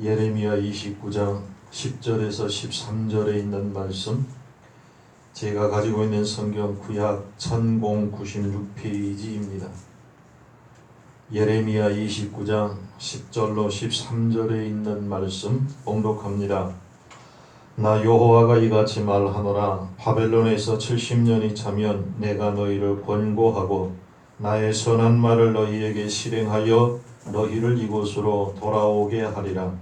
예레미야 29장 10절에서 13절에 있는 말씀, 제가 가지고 있는 성경 구약 1096페이지입니다. 예레미야 29장 10절로 13절에 있는 말씀 봉독합니다. 나 여호와가 이같이 말하노라. 바벨론에서 70년이 차면 내가 너희를 권고하고 나의 선한 말을 너희에게 실행하여 너희를 이곳으로 돌아오게 하리라.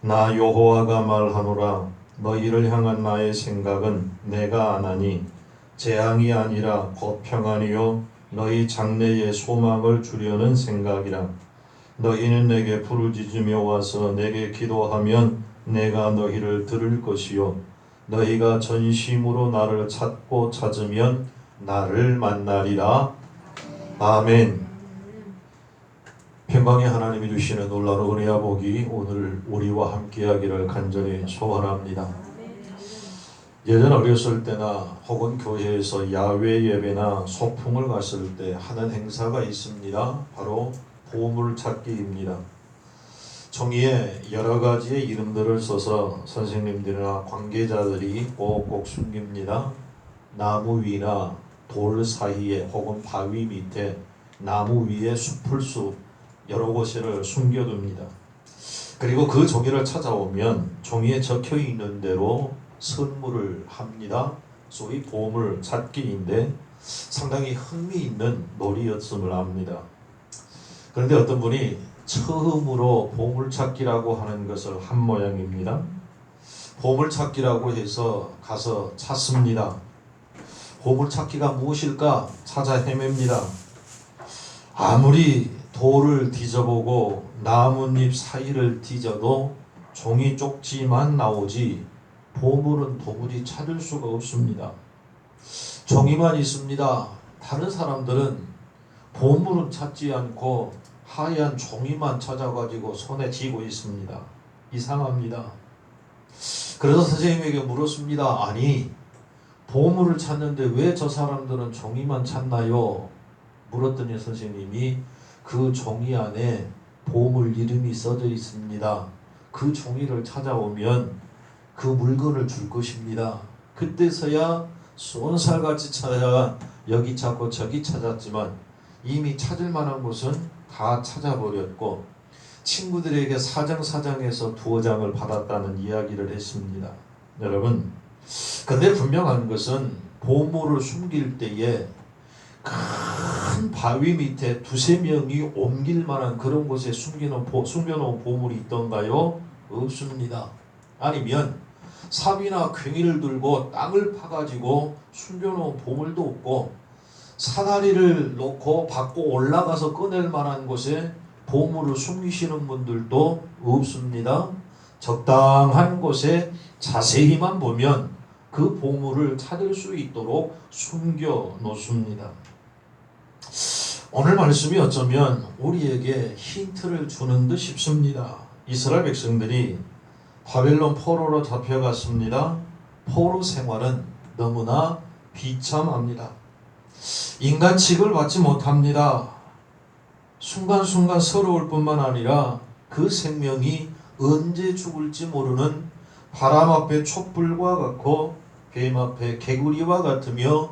나 여호와가 말하노라. 너희를 향한 나의 생각은 내가 아나니 재앙이 아니라 곧 평안이요 너희 장래의 소망을 주려는 생각이라. 너희는 내게 부르짖으며 와서 내게 기도하면 내가 너희를 들을 것이요 너희가 전심으로 나를 찾고 찾으면 나를 만나리라. 아멘. 평강의 하나님이 주시는 놀라운 은혜와 복이 오늘 우리와 함께하기를 간절히 소원합니다. 예전 어렸을 때나 혹은 교회에서 야외 예배나 소풍을 갔을 때 하는 행사가 있습니다. 바로 보물찾기입니다. 종이에 여러 가지의 이름들을 써서 선생님들이나 관계자들이 꼭꼭 숨깁니다. 나무 위나 돌 사이에 혹은 바위 밑에, 나무 위에 숲을숲 여러 곳을 숨겨둡니다. 그리고 그 종이를 찾아오면 종이에 적혀 있는 대로 선물을 합니다. 소위 보물 찾기인데 상당히 흥미있는 놀이였음을 압니다. 그런데 어떤 분이 처음으로 보물찾기라고 하는 것을 한 모양입니다. 보물찾기라고 해서 가서 찾습니다. 보물찾기가 무엇일까 찾아 헤맵니다. 아무리 돌을 뒤져보고 나뭇잎 사이를 뒤져도 종이 쪽지만 나오지 보물은 도무지 찾을 수가 없습니다. 종이만 있습니다. 다른 사람들은 보물은 찾지 않고 하얀 종이만 찾아가지고 손에 쥐고 있습니다. 이상합니다. 그래서 선생님에게 물었습니다. 아니, 보물을 찾는데 왜 저 사람들은 종이만 찾나요? 물었더니 선생님이 그 종이 안에 보물 이름이 써져 있습니다. 그 종이를 찾아오면 그 물건을 줄 것입니다. 그때서야 쏜살같이 찾아 여기 찾고 저기 찾았지만 이미 찾을 만한 곳은 다 찾아버렸고 친구들에게 사정사정해서 두어 장을 받았다는 이야기를 했습니다. 여러분, 근데 분명한 것은 보물을 숨길 때에 큰 바위 밑에 두세 명이 옮길 만한 그런 곳에 숨겨놓은 보물이 있던가요? 없습니다. 아니면 삽이나 괭이를 들고 땅을 파가지고 숨겨놓은 보물도 없고 사다리를 놓고 받고 올라가서 꺼낼 만한 곳에 보물을 숨기시는 분들도 없습니다. 적당한 곳에 자세히만 보면 그 보물을 찾을 수 있도록 숨겨 놓습니다. 오늘 말씀이 어쩌면 우리에게 힌트를 주는 듯 싶습니다. 이스라엘 백성들이 바벨론 포로로 잡혀갔습니다. 포로 생활은 너무나 비참합니다. 인간 취급을 받지 못합니다. 순간순간 서러울 뿐만 아니라 그 생명이 언제 죽을지 모르는 바람 앞에 촛불과 같고 뱀 앞에 개구리와 같으며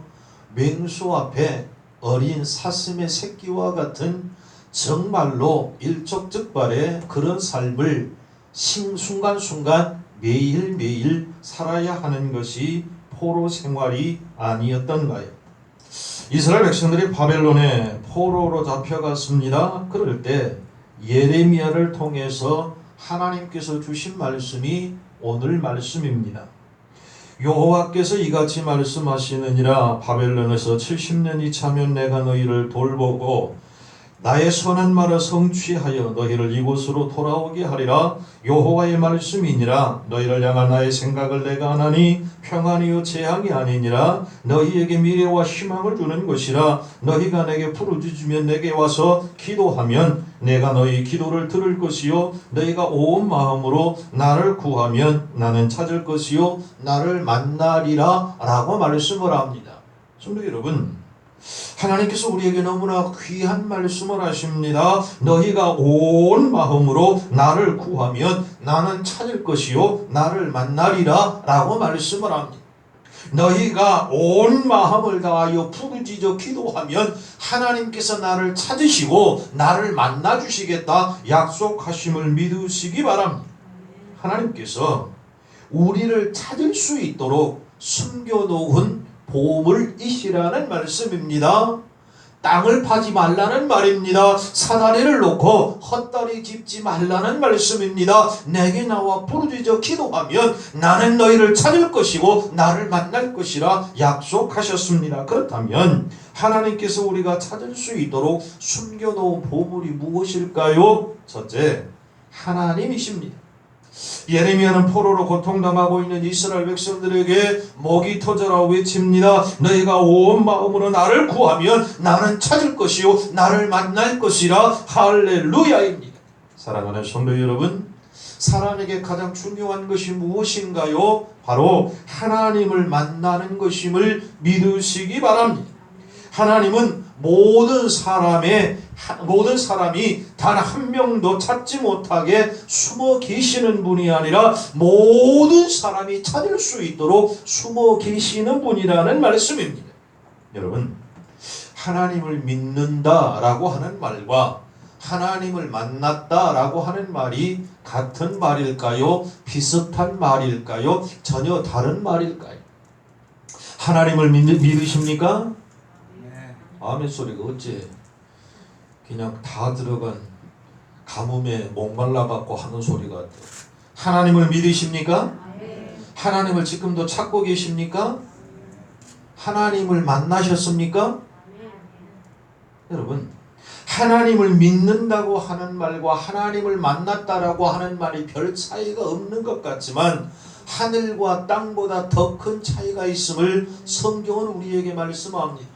맹수 앞에 어린 사슴의 새끼와 같은 정말로 일촉즉발의 그런 삶을 순간순간 매일매일 살아야 하는 것이 포로 생활이 아니었던가요? 이스라엘 백성들이 바벨론에 포로로 잡혀갔습니다. 그럴 때 예레미야를 통해서 하나님께서 주신 말씀이 오늘 말씀입니다. 여호와께서 이같이 말씀하시느니라. 바벨론에서 70년이 차면 내가 너희를 돌보고 나의 선한 말을 성취하여 너희를 이곳으로 돌아오게 하리라. 여호와의 말씀이니라. 너희를 향한 나의 생각을 내가 아나니 평안이요 재앙이 아니니라. 너희에게 미래와 희망을 주는 것이라. 너희가 내게 부르짖으면 내게 와서 기도하면 내가 너희 기도를 들을 것이요 너희가 온 마음으로 나를 구하면 나는 찾을 것이요 나를 만나리라 라고 말씀을 합니다. 성도 여러분, 하나님께서 우리에게 너무나 귀한 말씀을 하십니다. 너희가 온 마음으로 나를 구하면 나는 찾을 것이요 나를 만나리라 라고 말씀을 합니다. 너희가 온 마음을 다하여 부르짖어 기도하면 하나님께서 나를 찾으시고 나를 만나 주시겠다 약속하심을 믿으시기 바랍니다. 하나님께서 우리를 찾을 수 있도록 숨겨놓은 보물이시라는 말씀입니다. 땅을 파지 말라는 말입니다. 사다리를 놓고 헛다리 짚지 말라는 말씀입니다. 내게 나와 부르짖어 기도하면 나는 너희를 찾을 것이고 나를 만날 것이라 약속하셨습니다. 그렇다면 하나님께서 우리가 찾을 수 있도록 숨겨놓은 보물이 무엇일까요? 첫째, 하나님이십니다. 예레미야는 포로로 고통당하고 있는 이스라엘 백성들에게 목이 터져라 외칩니다. 너희가 온 마음으로 나를 구하면 나는 찾을 것이요 나를 만날 것이라. 할렐루야입니다. 사랑하는 성도 여러분, 사람에게 가장 중요한 것이 무엇인가요? 바로 하나님을 만나는 것임을 믿으시기 바랍니다. 하나님은 모든 사람이 단 한 명도 찾지 못하게 숨어 계시는 분이 아니라 모든 사람이 찾을 수 있도록 숨어 계시는 분이라는 말씀입니다. 여러분, 하나님을 믿는다라고 하는 말과 하나님을 만났다라고 하는 말이 같은 말일까요? 비슷한 말일까요? 전혀 다른 말일까요? 하나님을 믿으십니까? 아멘 소리가 어째 그냥 다 들어간 가뭄에 목말라갖고 하는 소리 같아요. 하나님을 믿으십니까? 하나님을 지금도 찾고 계십니까? 하나님을 만나셨습니까? 여러분, 하나님을 믿는다고 하는 말과 하나님을 만났다라고 하는 말이 별 차이가 없는 것 같지만 하늘과 땅보다 더 큰 차이가 있음을 성경은 우리에게 말씀합니다.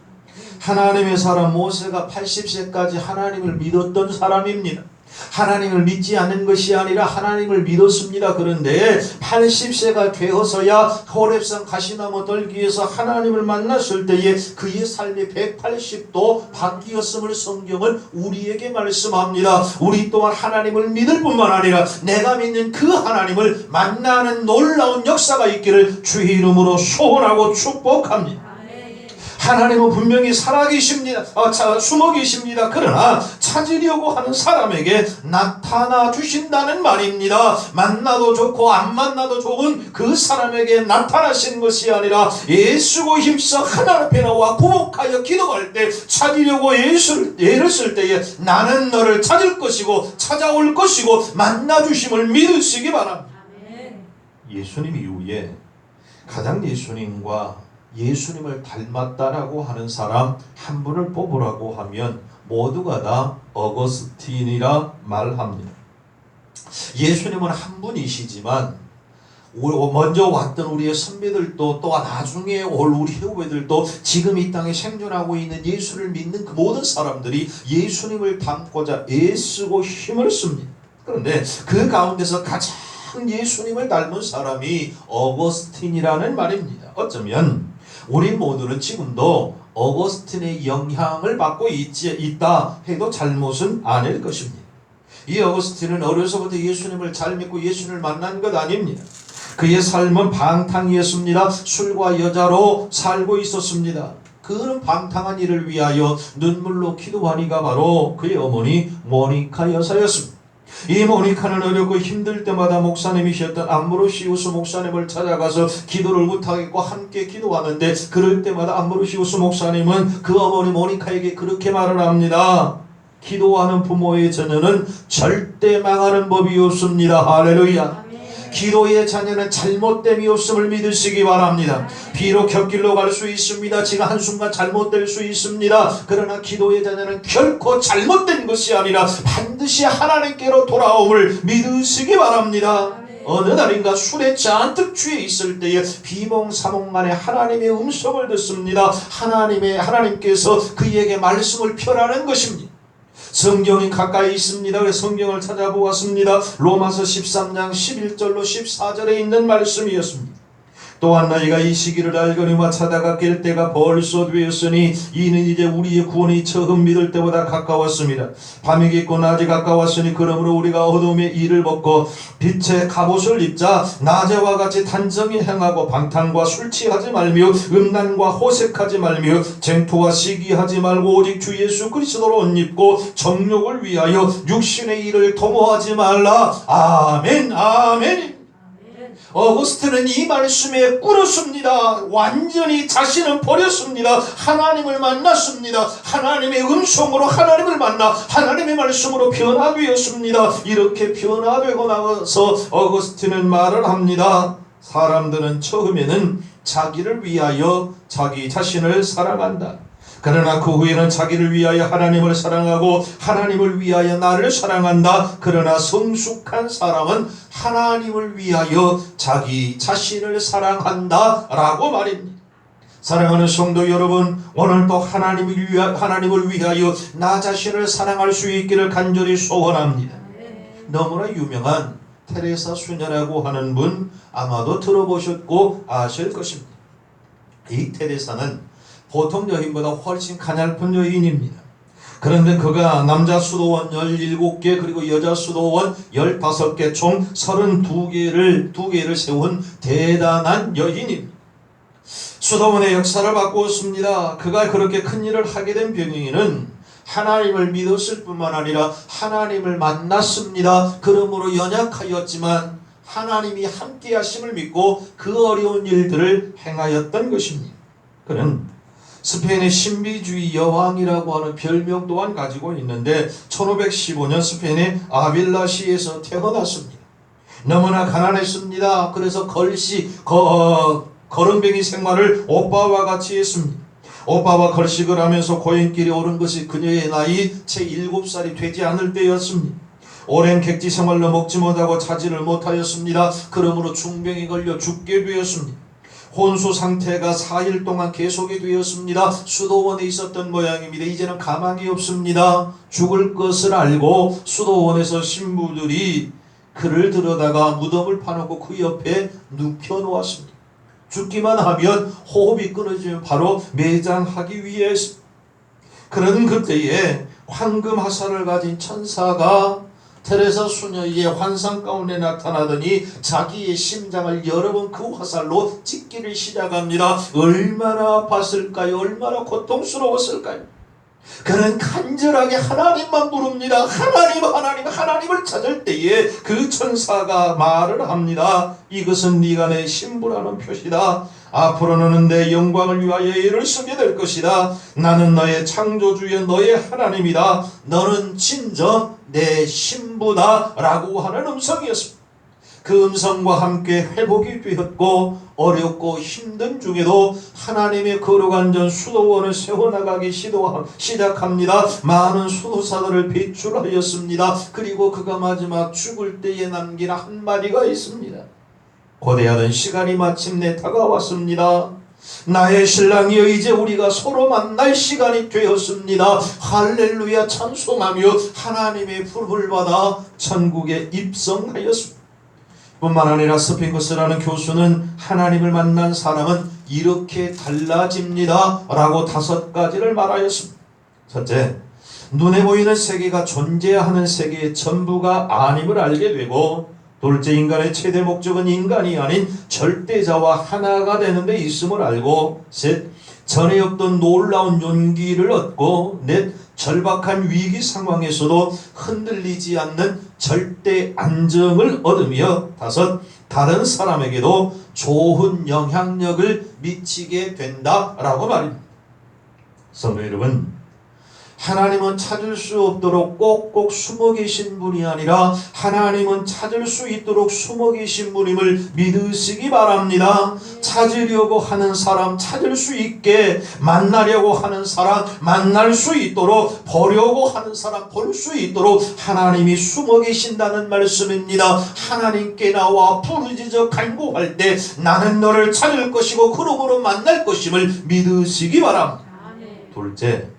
하나님의 사람 모세가 80세까지 하나님을 믿었던 사람입니다. 하나님을 믿지 않는 것이 아니라 하나님을 믿었습니다. 그런데 80세가 되어서야 호렙산 가시나무 떨기에서 하나님을 만났을 때에 그의 삶이 180도 바뀌었음을 성경은 우리에게 말씀합니다. 우리 또한 하나님을 믿을 뿐만 아니라 내가 믿는 그 하나님을 만나는 놀라운 역사가 있기를 주의 이름으로 소원하고 축복합니다. 하나님은 분명히 살아계십니다. 숨어 계십니다. 그러나 찾으려고 하는 사람에게 나타나 주신다는 말입니다. 만나도 좋고 안 만나도 좋은 그 사람에게 나타나신 것이 아니라 애쓰고 힘써 하나님 앞에 나와 구복하여 기도할 때 찾으려고 애를 쓸 때에 나는 너를 찾을 것이고 찾아올 것이고 만나 주심을 믿으시기 바랍니다. 예수님 이후에 가장 예수님을 닮았다라고 하는 사람 한 분을 뽑으라고 하면 모두가 다 어거스틴이라 말합니다. 예수님은 한 분이시지만 먼저 왔던 우리의 선배들도 또 나중에 올 우리 후배들도 지금 이 땅에 생존하고 있는 예수를 믿는 그 모든 사람들이 예수님을 닮고자 애쓰고 힘을 씁니다. 그런데 그 가운데서 가장 예수님을 닮은 사람이 어거스틴이라는 말입니다. 어쩌면 우리 모두는 지금도 어거스틴의 영향을 받고 있다 해도 잘못은 아닐 것입니다. 이 어거스틴은 어려서부터 예수님을 잘 믿고 예수님을 만난 것 아닙니다. 그의 삶은 방탕이었습니다. 술과 여자로 살고 있었습니다. 그는 방탕한 일을 위하여 눈물로 기도하니가 바로 그의 어머니 모니카 여사였습니다. 이 모니카는 어렵고 힘들 때마다 목사님이셨던 암브로시우스 목사님을 찾아가서 기도를 못하겠고 함께 기도하는데 그럴 때마다 암브로시우스 목사님은 그 어머니 모니카에게 그렇게 말을 합니다. 기도하는 부모의 자녀는 절대 망하는 법이 없습니다. 할렐루야. 기도의 자녀는 잘못됨이 없음을 믿으시기 바랍니다. 비록 곁길로 갈 수 있습니다. 지금 한순간 잘못될 수 있습니다. 그러나 기도의 자녀는 결코 잘못된 것이 아니라 반드시 하나님께로 돌아옴을 믿으시기 바랍니다. 어느 날인가 술에 잔뜩 취해 있을 때에 비몽사몽간에 하나님의 음성을 듣습니다. 하나님께서 그에게 말씀을 펴라는 것입니다. 성경이 가까이 있습니다. 그래서 성경을 찾아보았습니다. 로마서 13장 11절로 14절에 있는 말씀이었습니다. 또한 너희가 이 시기를 알거니와 찾아가 깰 때가 벌써 되었으니 이는 이제 우리의 구원이 처음 믿을 때보다 가까웠습니다. 밤이 깊고 낮이 가까웠으니 그러므로 우리가 어둠의 일을 벗고 빛의 갑옷을 입자. 낮에와 같이 단정히 행하고 방탕과 술 취하지 말며 음란과 호색하지 말며 쟁토와 시기하지 말고 오직 주 예수 그리스도로 옷 입고 정욕을 위하여 육신의 일을 도모하지 말라. 아멘. 아멘. 어거스트는 이 말씀에 꿇었습니다. 완전히 자신은 버렸습니다. 하나님을 만났습니다. 하나님의 음성으로 하나님을 만나 하나님의 말씀으로 변화되었습니다. 이렇게 변화되고 나서 어거스트는 말을 합니다. 사람들은 처음에는 자기를 위하여 자기 자신을 사랑한다. 그러나 그 후에는 자기를 위하여 하나님을 사랑하고 하나님을 위하여 나를 사랑한다. 그러나 성숙한 사람은 하나님을 위하여 자기 자신을 사랑한다 라고 말입니다. 사랑하는 성도 여러분, 오늘도 하나님을 위하여 나 자신을 사랑할 수 있기를 간절히 소원합니다. 너무나 유명한 테레사 수녀라고 하는 분 아마도 들어보셨고 아실 것입니다. 이 테레사는 보통 여인보다 훨씬 가냘픈 여인입니다. 그런데 그가 남자 수도원 17개 그리고 여자 수도원 15개 총 32개를 세운 대단한 여인입니다. 수도원의 역사를 바꾸었습니다. 그가 그렇게 큰 일을 하게 된 배경에는 하나님을 믿었을 뿐만 아니라 하나님을 만났습니다. 그러므로 연약하였지만 하나님이 함께 하심을 믿고 그 어려운 일들을 행하였던 것입니다. 그는 스페인의 신비주의 여왕이라고 하는 별명 또한 가지고 있는데 1515년 스페인의 아빌라시에서 태어났습니다. 너무나 가난했습니다. 그래서 거렁뱅이 생활을 오빠와 같이 했습니다. 오빠와 걸식을 하면서 고행길에 오른 것이 그녀의 나이 채 7살이 되지 않을 때였습니다. 오랜 객지 생활로 먹지 못하고 자지를 못하였습니다. 그러므로 중병에 걸려 죽게 되었습니다. 혼수 상태가 4일 동안 계속이 되었습니다. 수도원에 있었던 모양입니다. 이제는 가망이 없습니다. 죽을 것을 알고 수도원에서 신부들이 그를 들여다가 무덤을 파놓고 그 옆에 눕혀놓았습니다. 죽기만 하면 호흡이 끊어지면 바로 매장하기 위해서. 그런 그때에 황금 화살을 가진 천사가 테레사 수녀의 환상 가운데 나타나더니 자기의 심장을 여러 번 그 화살로 찢기를 시작합니다. 얼마나 아팠을까요? 얼마나 고통스러웠을까요? 그는 간절하게 하나님만 부릅니다. 하나님을 찾을 때에 그 천사가 말을 합니다. 이것은 네가 내 신부라는 표시다. 앞으로는 내 영광을 위하여 일을 쓰게 될 것이다. 나는 너의 창조주여 너의 하나님이다. 너는 진정 내 신부다 라고 하는 음성이었습니다. 그 음성과 함께 회복이 되었고 어렵고 힘든 중에도 하나님의 거룩한 전 수도원을 세워나가기 시작합니다. 많은 수도사들을 배출하였습니다. 그리고 그가 마지막 죽을 때에 남긴 한마디가 있습니다. 고대하던 시간이 마침내 다가왔습니다. 나의 신랑이여 이제 우리가 서로 만날 시간이 되었습니다. 할렐루야 찬송하며 하나님의 부름을 받아 천국에 입성하였습니다. 뿐만 아니라 스핑크스라는 교수는 하나님을 만난 사람은 이렇게 달라집니다 라고 5가지를 말하였습니다. 첫째, 눈에 보이는 세계가 존재하는 세계의 전부가 아님을 알게 되고, 둘째, 인간의 최대 목적은 인간이 아닌 절대자와 하나가 되는 데 있음을 알고, 셋, 전에 없던 놀라운 용기를 얻고, 넷, 절박한 위기 상황에서도 흔들리지 않는 절대 안정을 얻으며, 다섯, 다른 사람에게도 좋은 영향력을 미치게 된다라고 말입니다. 성도 여러분, 하나님은 찾을 수 없도록 꼭꼭 숨어 계신 분이 아니라 하나님은 찾을 수 있도록 숨어 계신 분임을 믿으시기 바랍니다. 찾으려고 하는 사람 찾을 수 있게, 만나려고 하는 사람 만날 수 있도록, 보려고 하는 사람 볼 수 있도록 하나님이 숨어 계신다는 말씀입니다. 하나님께 나와 부르짖어 간구할 때 나는 너를 찾을 것이고 그러므로 만날 것임을 믿으시기 바랍니다. 둘째,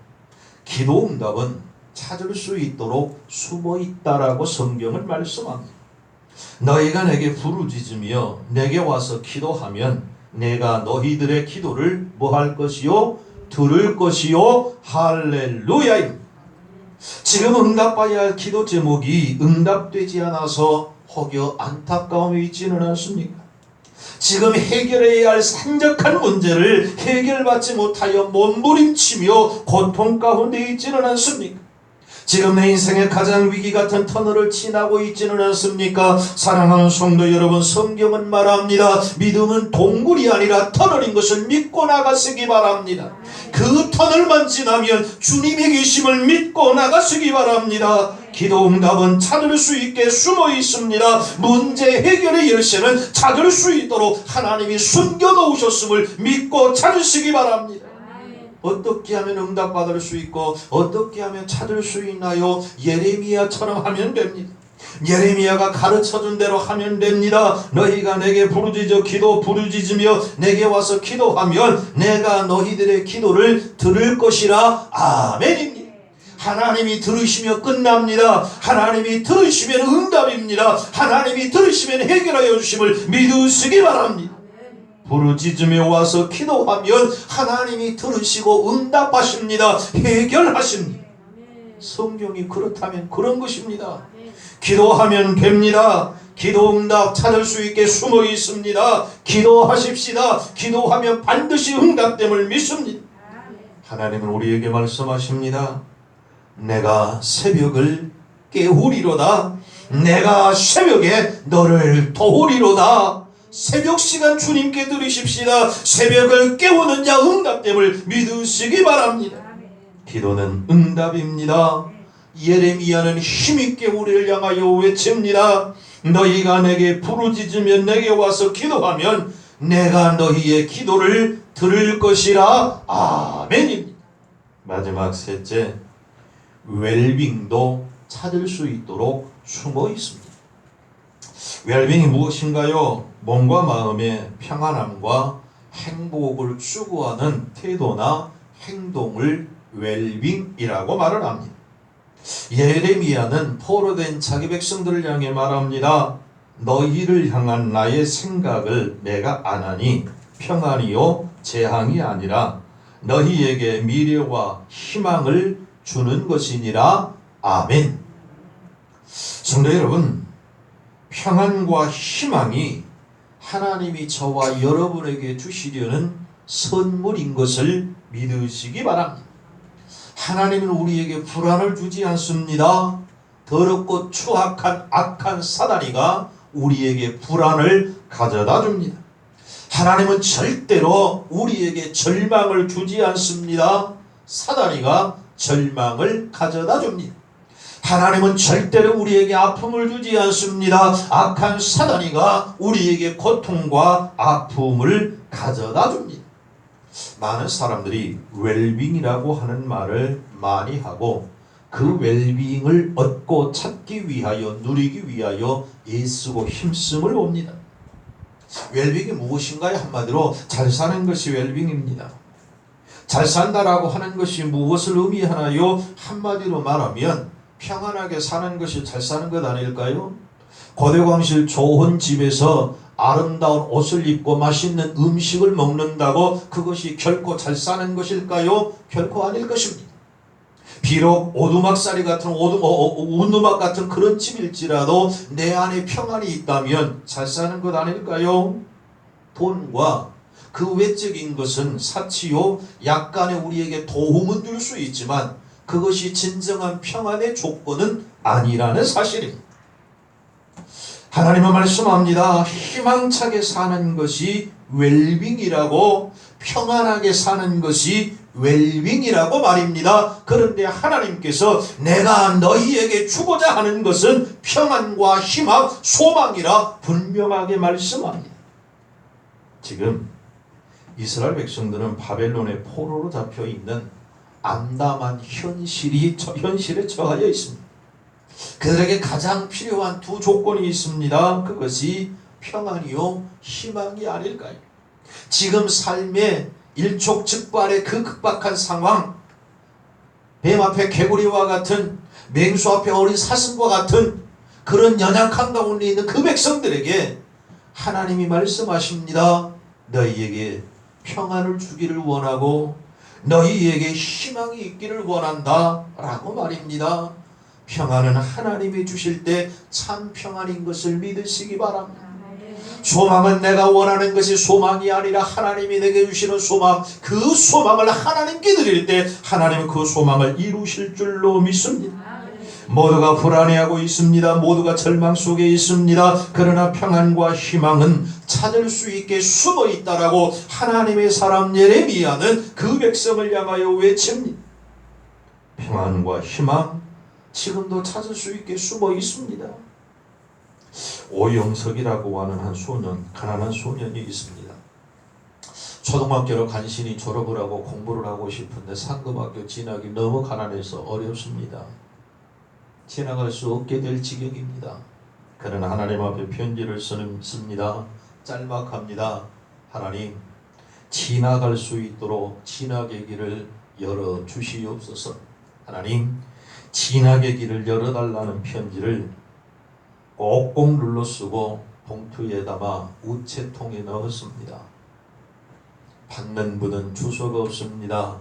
기도 응답은 찾을 수 있도록 숨어 있다라고 성경을 말씀합니다. 너희가 내게 부르짖으며 내게 와서 기도하면 내가 너희들의 기도를 뭐 할 것이요? 들을 것이요? 할렐루야. 지금 응답받아야 할 기도 제목이 응답되지 않아서 혹여 안타까움이 있지는 않습니까? 지금 해결해야 할 산적한 문제를 해결받지 못하여 몸부림치며 고통 가운데 있지는 않습니까? 지금 내 인생의 가장 위기 같은 터널을 지나고 있지는 않습니까? 사랑하는 성도 여러분, 성경은 말합니다. 믿음은 동굴이 아니라 터널인 것을 믿고 나가시기 바랍니다. 그 터널만 지나면 주님의 계심을 믿고 나가시기 바랍니다. 기도 응답은 찾을 수 있게 숨어 있습니다. 문제 해결의 열쇠는 찾을 수 있도록 하나님이 숨겨놓으셨음을 믿고 찾으시기 바랍니다. 어떻게 하면 응답받을 수 있고 어떻게 하면 찾을 수 있나요? 예레미야처럼 하면 됩니다. 예레미야가 가르쳐준 대로 하면 됩니다. 너희가 내게 부르짖으며 내게 와서 기도하면 내가 너희들의 기도를 들을 것이라. 아멘입니다. 하나님이 들으시면 끝납니다. 하나님이 들으시면 응답입니다. 하나님이 들으시면 해결하여 주심을 믿으시기 바랍니다. 부르짖으며 와서 기도하면 하나님이 들으시고 응답하십니다. 해결하십니다. 성경이 그렇다면 그런 것입니다. 기도하면 됩니다. 기도 응답 찾을 수 있게 숨어 있습니다. 기도하십시다. 기도하면 반드시 응답됨을 믿습니다. 하나님은 우리에게 말씀하십니다. 내가 새벽을 깨우리로다. 내가 새벽에 너를 도우리로다. 새벽 시간 주님께 드리십시다. 새벽을 깨우는 자 응답됨을 믿으시기 바랍니다. 기도는 응답입니다. 예레미야는 힘있게 우리를 향하여 외칩니다. 너희가 내게 부르짖으면 내게 와서 기도하면 내가 너희의 기도를 들을 것이라. 아멘입니다. 마지막 셋째, 웰빙도 찾을 수 있도록 숨어 있습니다. 웰빙이 무엇인가요? 몸과 마음의 평안함과 행복을 추구하는 태도나 행동을 웰빙이라고 말을 합니다. 예레미야는 포로된 자기 백성들을 향해 말합니다. 너희를 향한 나의 생각을 내가 아나니 평안이요 재앙이 아니라 너희에게 미래와 희망을 주는 것이니라. 아멘. 성도 여러분, 평안과 희망이 하나님이 저와 여러분에게 주시려는 선물인 것을 믿으시기 바랍니다. 하나님은 우리에게 불안을 주지 않습니다. 더럽고 추악한 악한 사다리가 우리에게 불안을 가져다 줍니다. 하나님은 절대로 우리에게 절망을 주지 않습니다. 사다리가 절망을 가져다 줍니다. 하나님은 절대로 우리에게 아픔을 주지 않습니다. 악한 사다리가 우리에게 고통과 아픔을 가져다 줍니다. 많은 사람들이 웰빙이라고 하는 말을 많이 하고 그 웰빙을 얻고 찾기 위하여 누리기 위하여 애쓰고 힘씀을 봅니다. 웰빙이 무엇인가요? 한마디로 잘 사는 것이 웰빙입니다. 잘 산다라고 하는 것이 무엇을 의미하나요? 한마디로 말하면 평안하게 사는 것이 잘 사는 것 아닐까요? 고대광실 좋은 집에서 아름다운 옷을 입고 맛있는 음식을 먹는다고 그것이 결코 잘 사는 것일까요? 결코 아닐 것입니다. 비록 오두막살이 같은 운두막 같은 그런 집일지라도 내 안에 평안이 있다면 잘 사는 것 아닐까요? 돈과 그 외적인 것은 사치요 약간의 우리에게 도움은 줄 수 있지만 그것이 진정한 평안의 조건은 아니라는 사실입니다. 하나님은 말씀합니다. 희망차게 사는 것이 웰빙이라고, 평안하게 사는 것이 웰빙이라고 말입니다. 그런데 하나님께서 내가 너희에게 주고자 하는 것은 평안과 희망, 소망이라 분명하게 말씀합니다. 지금 이스라엘 백성들은 바벨론의 포로로 잡혀 있는 암담한 현실에 처하여 있습니다. 그들에게 가장 필요한 두 조건이 있습니다. 그것이 평안이요 희망이 아닐까요? 지금 삶의 일촉즉발의 그 극박한 상황, 뱀 앞에 개구리와 같은, 맹수 앞에 어린 사슴과 같은 그런 연약한 가운데 있는 그 백성들에게 하나님이 말씀하십니다. 너희에게 평안을 주기를 원하고 너희에게 희망이 있기를 원한다 라고 말입니다. 평안은 하나님이 주실 때 참 평안인 것을 믿으시기 바랍니다. 소망은 내가 원하는 것이 소망이 아니라 하나님이 내게 주시는 소망, 그 소망을 하나님께 드릴 때 하나님은 그 소망을 이루실 줄로 믿습니다. 모두가 불안해하고 있습니다. 모두가 절망 속에 있습니다. 그러나 평안과 희망은 찾을 수 있게 숨어 있다라고 하나님의 사람 예레미야는 그 백성을 향하여 외칩니다. 평안과 희망 지금도 찾을 수 있게 숨어 있습니다. 오영석이라고 하는 한 소년, 가난한 소년이 있습니다. 초등학교로 간신히 졸업을 하고 공부를 하고 싶은데 상급학교 진학이 너무 가난해서 어렵습니다. 지나갈 수 없게 될 지경입니다. 그는 하나님 앞에 편지를 씁니다. 짤막합니다. 하나님, 지나갈 수 있도록 진학의 길을 열어 주시옵소서. 하나님, 진학의 길을 열어달라는 편지를 꼭꼭 눌러 쓰고 봉투에 담아 우체통에 넣었습니다. 받는 분은 주소가 없습니다.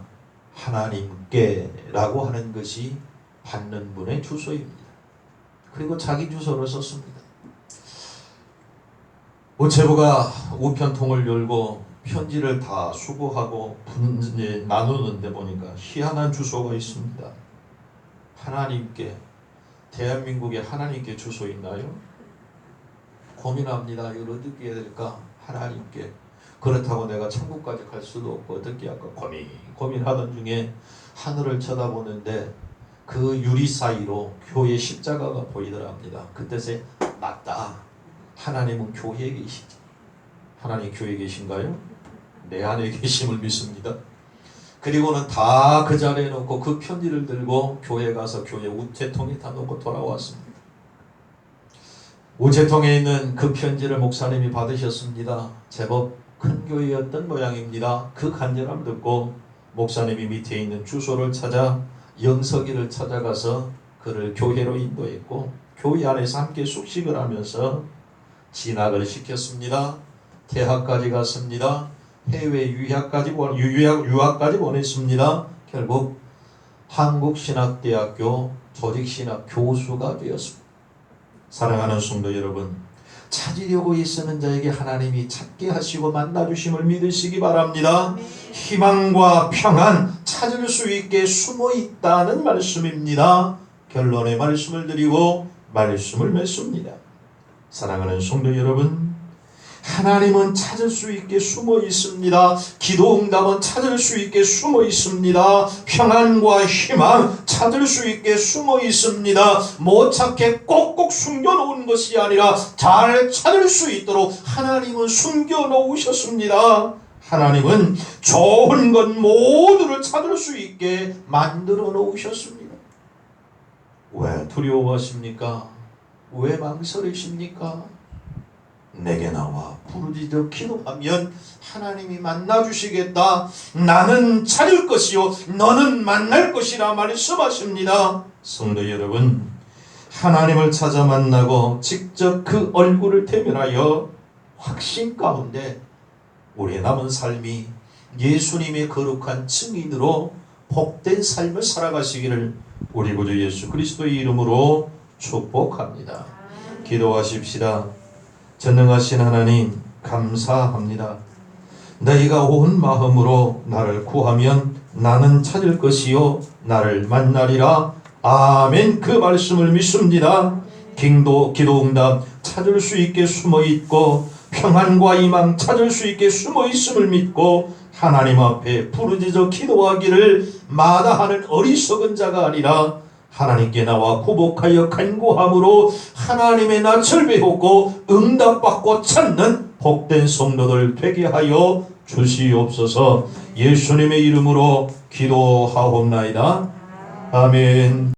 하나님께 라고 하는 것이 받는 분의 주소입니다. 그리고 자기 주소를 썼습니다. 우체부가 우편통을 열고 편지를 다 수거하고 나누는데 보니까 희한한 주소가 있습니다. 하나님께, 대한민국에 하나님께 주소 있나요? 고민합니다. 이걸 어떻게 해야 될까? 하나님께. 그렇다고 내가 천국까지 갈 수도 없고 어떻게 할까? 고민하던 중에 하늘을 쳐다보는데 그 유리 사이로 교회 십자가가 보이더랍니다. 그때서 맞다. 하나님은 교회에 계시지. 하나님 교회에 계신가요? 내 안에 계심을 믿습니다. 그리고는 다 그 자리에 놓고 그 편지를 들고 교회 가서 교회 우체통에 다 놓고 돌아왔습니다. 우체통에 있는 그 편지를 목사님이 받으셨습니다. 제법 큰 교회였던 모양입니다. 그 간절함 듣고 목사님이 밑에 있는 주소를 찾아 영석이를 찾아가서 그를 교회로 인도했고 교회 안에서 함께 숙식을 하면서 진학을 시켰습니다. 대학까지 갔습니다. 해외 유학까지 보냈습니다. 결국 한국신학대학교 조직신학 교수가 되었습니다. 사랑하는 성도 여러분, 찾으려고 애쓰는 자에게 하나님이 찾게 하시고 만나주심을 믿으시기 바랍니다. 희망과 평안 찾을 수 있게 숨어 있다는 말씀입니다. 결론의 말씀을 드리고 말씀을 맺습니다. 사랑하는 성도 여러분, 하나님은 찾을 수 있게 숨어 있습니다. 기도 응답은 찾을 수 있게 숨어 있습니다. 평안과 희망 찾을 수 있게 숨어 있습니다. 못 찾게 꼭꼭 숨겨놓은 것이 아니라 잘 찾을 수 있도록 하나님은 숨겨놓으셨습니다. 하나님은 좋은 것 모두를 찾을 수 있게 만들어 놓으셨습니다. 왜 두려워하십니까? 왜 망설이십니까? 내게 나와 부르짖어 기도하면 하나님이 만나주시겠다. 나는 찾을 것이요 너는 만날 것이라 말씀하십니다. 성도 여러분, 하나님을 찾아 만나고 직접 그 얼굴을 대면하여 확신 가운데 우리의 남은 삶이 예수님의 거룩한 증인으로 복된 삶을 살아가시기를 우리 구주 예수 그리스도의 이름으로 축복합니다. 기도하십시다. 전능하신 하나님, 감사합니다. 너희가 온 마음으로 나를 구하면 나는 찾을 것이요 나를 만나리라. 아멘. 그 말씀을 믿습니다. 기도 응답 찾을 수 있게 숨어 있고 평안과 희망 찾을 수 있게 숨어 있음을 믿고 하나님 앞에 부르짖어 기도하기를 마다하는 어리석은 자가 아니라 하나님께 나와 구복하여 간구함으로 하나님의 낯을 배우고 응답받고 찾는 복된 성도들 되게 하여 주시옵소서. 예수님의 이름으로 기도하옵나이다. 아멘.